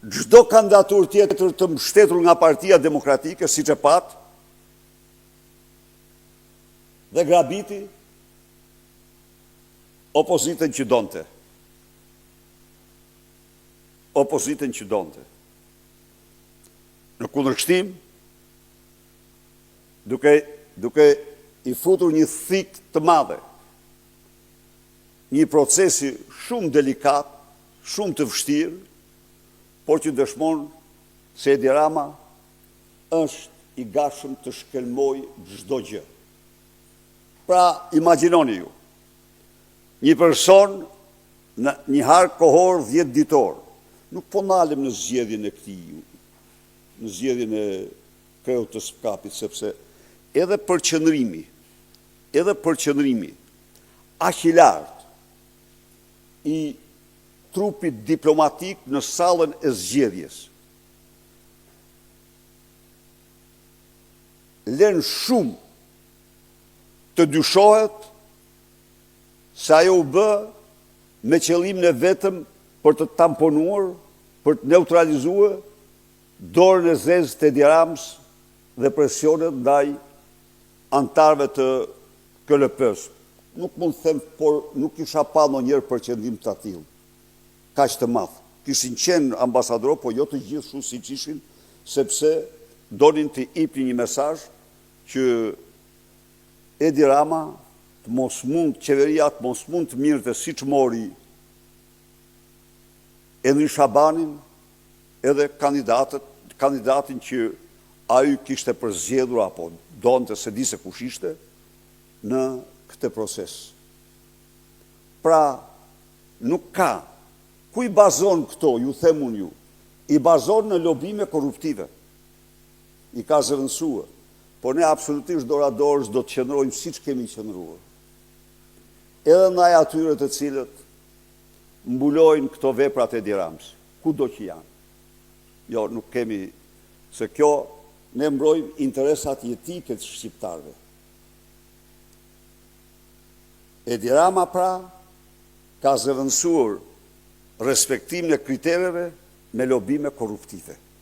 çdo kandidatur tjetër të mbështetur nga Partia Demokratike, siç e pat, dhe grabiti opozitën që donte. Opozitën që donte. Në kundërshtim, duke i futur një thik të madhe, një procesi shumë delikat, shumë të vështirë, por që dëshmon se Edi Rama është i gatshëm të shkelmoj çdo gjë. Pra, imagjinoni ju, një person në një harë kohor 10 ditor, nuk po nalem në zgjedhjen e këtij, në zgjedhjen e kreut të SPKAP-it, sepse edhe përqendrimi aq i lartë i trupit diplomatik në sallën e zgjedhjes lën shumë të dyshohet se ajo u bë me qëllimin e vetëm për të tamponuar, për të neutralizuar dorën e zezë të Edi Ramës dhe presionet ndaj antarëve të KLP-s. Nuk mund të them, por nuk kisha pa ndonjëherë përqendrim të tillë, kaq të madh. Kishin qenë ambasadorë, po jo të gjithë shu siç ishin, sepse donin të jepnin një mesazh që Edi Rama qeveria të mos mund të mirëte siç mori Edrin Shabanin edhe kandidatin që ai kishte përzgjedhur apo donte se di se kush ishte në këtë proces. Pra, nuk ka. Ku i bazon këto, ju them unë ju? I bazon në lobime korruptive. I ka zëvendësuar. Po ne absolutisht doradorës do të qëndrojmë siç kemi qëndruar. Edhe ndaj atyre të cilët mbulojnë këto veprat e Edi Ramës, kudo që janë. Jo, nuk kemi, se kjo ne mbrojmë interesat jetike të shqiptarëve. Edi Rama pra ka zëvendësuar respektimin e kritereve me lobime korruptive.